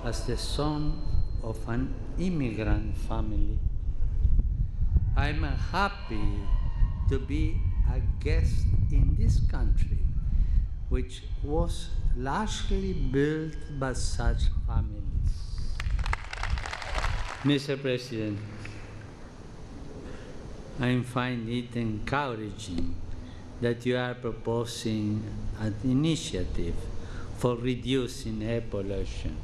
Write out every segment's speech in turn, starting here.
as the son of an immigrant family. I'm happy to be a guest in this country, which was largely built by such families. Mr. President, I find it encouraging that you are proposing an initiative for reducing air pollution.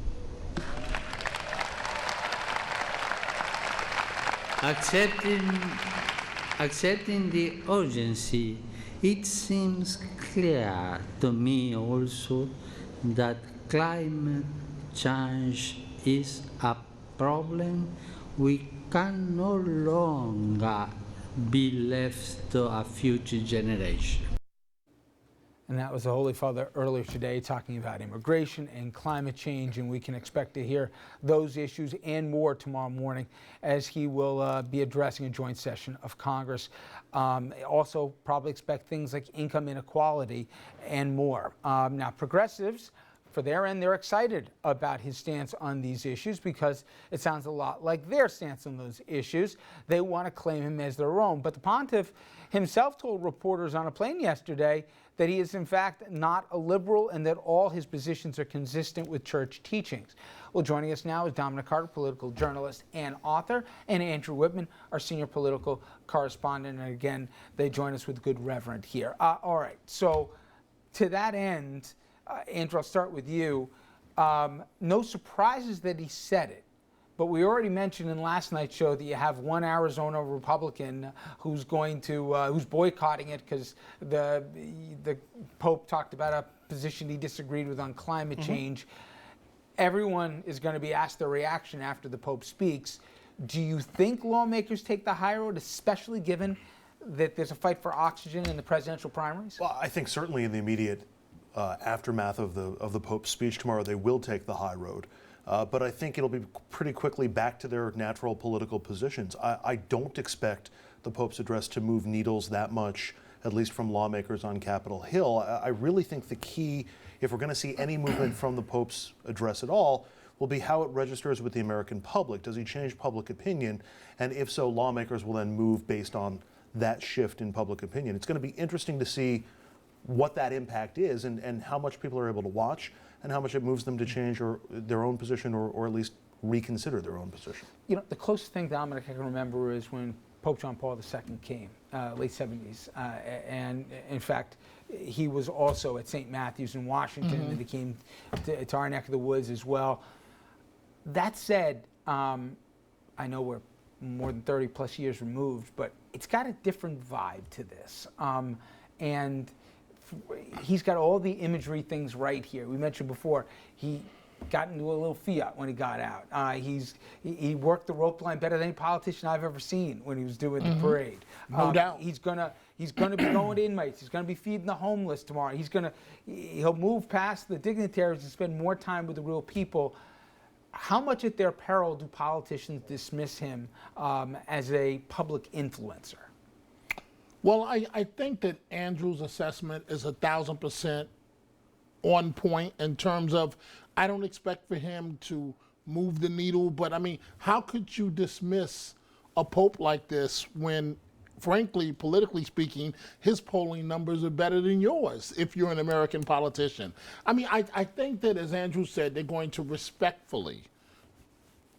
Accepting the urgency, it seems clear to me also that climate change is a problem we can no longer be left to a future generation. And that was the Holy Father earlier today talking about immigration and climate change, and we can expect to hear those issues and more tomorrow morning as he will be addressing a joint session of Congress. Also probably expect things like income inequality and more. Now, progressives, for their end, they're excited about his stance on these issues because it sounds a lot like their stance on those issues. They want to claim him as their own. But the Pontiff himself told reporters on a plane yesterday that he is in fact not a liberal and that all his positions are consistent with church teachings. Well, joining us now is Dominic Carter, political journalist and author, and Andrew Whitman, our senior political correspondent. And again, they join us with Good Reverend here. All right, so to that end, Andrew, I'll start with you. No surprises that he said it, but we already mentioned in last night's show that you have one Arizona Republican who's who's boycotting it because the Pope talked about a position he disagreed with on climate change. Everyone is going to be asked their reaction after the Pope speaks. Do you think lawmakers take the high road, especially given that there's a fight for oxygen in the presidential primaries? Well, I think certainly in the immediate aftermath of the Pope's speech tomorrow, they will take the high road. But I think it'll be pretty quickly back to their natural political positions. I don't expect the Pope's address to move needles that much, at least from lawmakers on Capitol Hill. I really think the key, if we're going to see any movement from the Pope's address at all, will be how it registers with the American public. Does he change public opinion? And if so, lawmakers will then move based on that shift in public opinion. It's going to be interesting to see what that impact is and how much people are able to watch and how much it moves them to change their own position or at least reconsider their own position. You know, the closest thing, Dominic, I can remember is when Pope John Paul II came, late 70s. And in fact, he was also at St. Matthew's in Washington, and he came to our neck of the woods as well. That said, I know we're more than 30 plus years removed, but it's got a different vibe to this. And he's got all the imagery things right here. We mentioned before, he got into a little fiat when he got out. He worked the rope line better than any politician I've ever seen when he was doing the parade. No doubt. He's gonna be going to inmates. He's gonna be feeding the homeless tomorrow. He'll move past the dignitaries and spend more time with the real people. How much at their peril do politicians dismiss him as a public influencer? Well, I think that Andrew's assessment is 1,000% on point in terms of I don't expect for him to move the needle, but I mean, how could you dismiss a pope like this when, frankly, politically speaking, his polling numbers are better than yours if you're an American politician? I mean, I think that, as Andrew said, they're going to respectfully,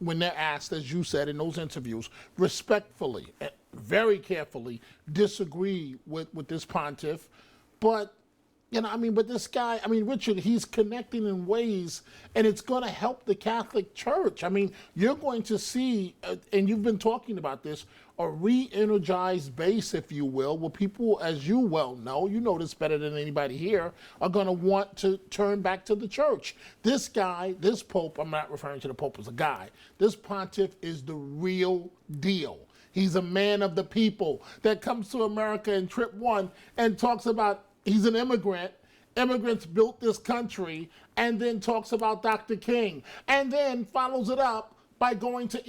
when they're asked, as you said in those interviews, respectfully, very carefully disagree with this pontiff. But, but this guy, Richard, he's connecting in ways, and it's going to help the Catholic Church. I mean, you're going to see, and you've been talking about this, a re-energized base, if you will, where people, as you well know, you know this better than anybody here, are going to want to turn back to the church. This guy, this pope, I'm not referring to the pope as a guy, this pontiff is the real deal. He's a man of the people that comes to America in trip one and talks about he's an immigrant. Immigrants built this country, and then talks about Dr. King, and then follows it up by going to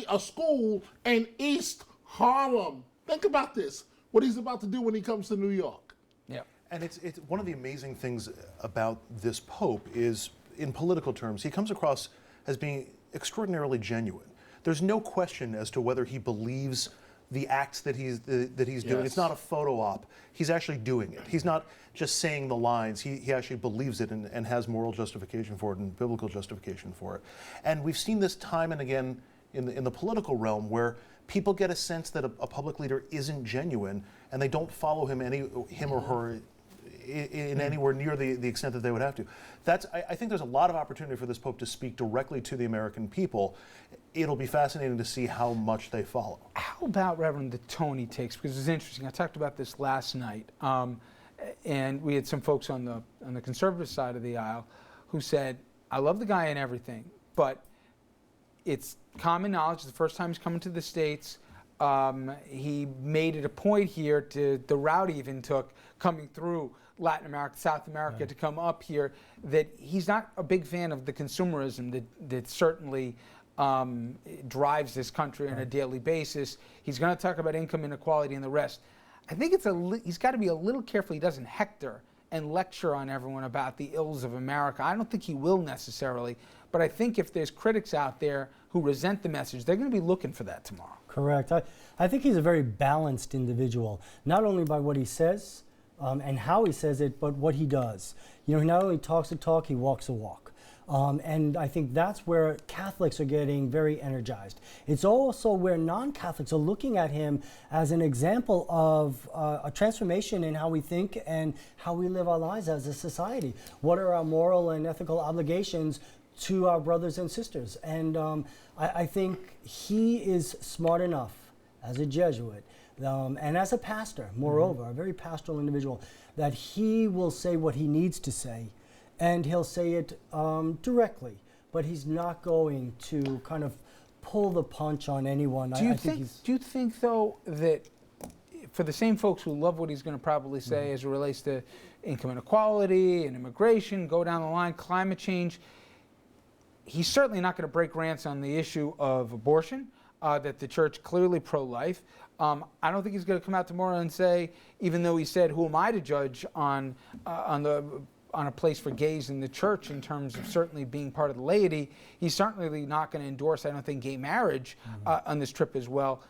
a school in East Harlem. Think about this, what he's about to do when he comes to New York. Yeah. And it's one of the amazing things about this Pope is, in political terms, he comes across as being extraordinarily genuine. There's no question as to whether he believes the acts that he's doing. It's not a photo op. He's actually doing it. He's not just saying the lines. He actually believes it and has moral justification for it and biblical justification for it. And we've seen this time and again in the political realm where people get a sense that a public leader isn't genuine and they don't follow him or her in anywhere near the extent that they would have to. I think there's a lot of opportunity for this Pope to speak directly to the American people. It'll be fascinating to see how much they follow. How about, Reverend, the tone he takes? Because it's interesting. I talked about this last night, and we had some folks on the conservative side of the aisle who said, I love the guy and everything, but it's common knowledge the first time he's coming to the States. He made it a point here the route he even took coming through Latin America, South America, to come up here, that he's not a big fan of the consumerism that certainly drives this country on a daily basis. He's going to talk about income inequality and the rest. I think he's got to be a little careful he doesn't hector and lecture on everyone about the ills of America. I don't think he will necessarily, but I think if there's critics out there who resent the message, they're going to be looking for that tomorrow. Correct. I think he's a very balanced individual, not only by what he says and how he says it, but what he does. You know, he not only talks the talk, he walks the walk. And I think that's where Catholics are getting very energized. It's also where non-Catholics are looking at him as an example of a transformation in how we think and how we live our lives as a society. What are our moral and ethical obligations to our brothers and sisters? And I think he is smart enough as a Jesuit and as a pastor, moreover, a very pastoral individual, that he will say what he needs to say. And he'll say it directly, but he's not going to kind of pull the punch on anyone. Do you think, though, that for the same folks who love what he's going to probably say as it relates to income inequality and immigration, go down the line, climate change, he's certainly not going to break ranks on the issue of abortion, that the church clearly pro-life. I don't think he's going to come out tomorrow and say, even though he said, who am I to judge on a place for gays in the church in terms of certainly being part of the laity, he's certainly not going to endorse, I don't think, gay marriage on this trip as well.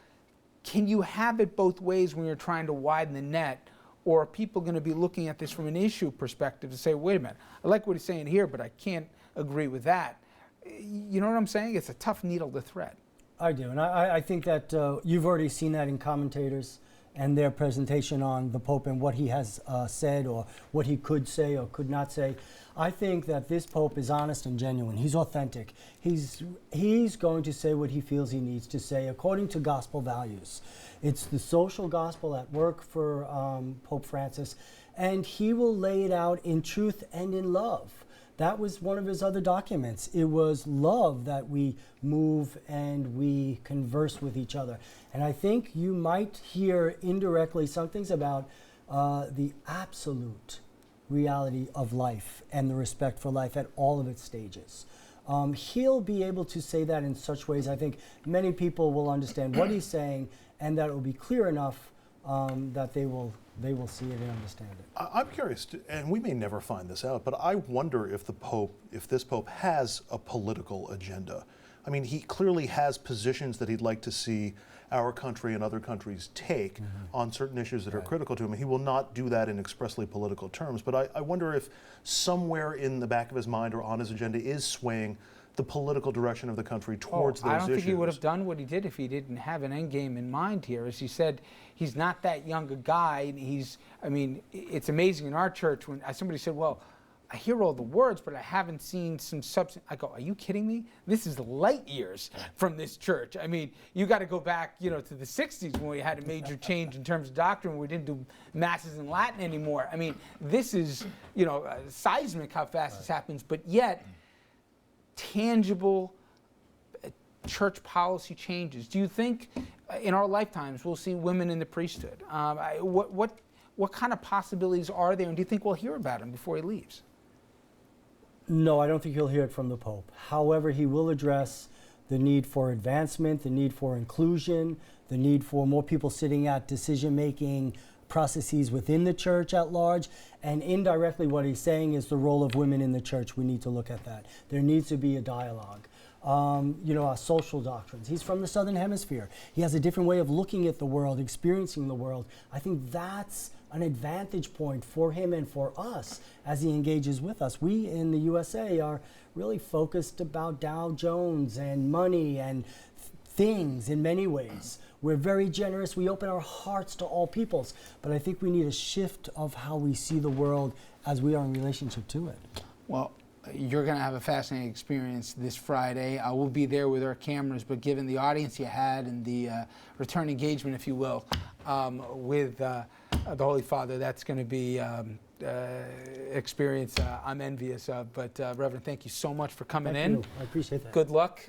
Can you have it both ways when you're trying to widen the net, or are people going to be looking at this from an issue perspective to say, wait a minute, I like what he's saying here, but I can't agree with that? You know what I'm saying? It's a tough needle to thread. I do, and I think that you've already seen that in commentators and their presentation on the Pope and what he has said or what he could say or could not say. I think that this Pope is honest and genuine. He's authentic. He's going to say what he feels he needs to say according to gospel values. It's the social gospel at work for Pope Francis, and he will lay it out in truth and in love. That was one of his other documents. It was love that we move and we converse with each other. And I think you might hear indirectly some things about the absolute reality of life and the respect for life at all of its stages. He'll be able to say that in such ways, I think many people will understand what he's saying, and that it will be clear enough that they will see it and understand it. I'm curious, and we may never find this out, but I wonder if this Pope has a political agenda. I mean, he clearly has positions that he'd like to see our country and other countries take on certain issues that are critical to him. He will not do that in expressly political terms, but I wonder if somewhere in the back of his mind or on his agenda is swaying the political direction of the country towards those issues. I don't think he would have done what he did if he didn't have an end game in mind here. As he said, he's not that young a guy. It's amazing in our church when somebody said, well, I hear all the words, but I haven't seen some substance. I go, are you kidding me? This is light years from this church. I mean, you got to go back, to the 60s when we had a major change in terms of doctrine. We didn't do masses in Latin anymore. I mean, this is, seismic how fast this happens, but yet tangible church policy changes. Do you think in our lifetimes we'll see women in the priesthood? What kind of possibilities are there, and do you think we'll hear about them before he leaves? No, I don't think you'll hear it from the Pope. However, he will address the need for advancement, the need for inclusion, the need for more people sitting at decision-making processes within the church at large, and indirectly what he's saying is the role of women in the church. We need to look at that. There needs to be a dialogue. our social doctrines. He's from the Southern Hemisphere. He has a different way of looking at the world, experiencing the world. I think that's an advantage point for him and for us as he engages with us. We in the USA are really focused about Dow Jones and money and things in many ways. We're very generous. We open our hearts to all peoples. But I think we need a shift of how we see the world as we are in relationship to it. Well, you're going to have a fascinating experience this Friday. I will be there with our cameras, but given the audience you had and the return engagement, if you will, with the Holy Father, that's going to be experience I'm envious of. But Reverend, thank you so much for coming in. Thank you. I appreciate that. Good luck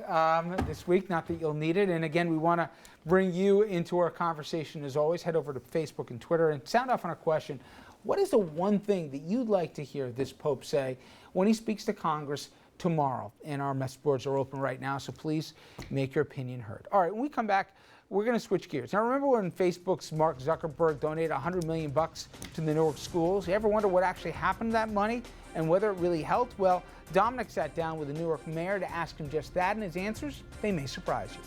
this week, not that you'll need it. And again, we want to bring you into our conversation as always. Head over to Facebook and Twitter and sound off on our question. What is the one thing that you'd like to hear this Pope say when he speaks to Congress tomorrow? And our message boards are open right now, so please make your opinion heard. All right, when we come back, we're going to switch gears. Now, remember when Facebook's Mark Zuckerberg donated $100 million to the Newark schools? You ever wonder what actually happened to that money and whether it really helped? Well, Dominic sat down with the Newark mayor to ask him just that, and his answers, they may surprise you.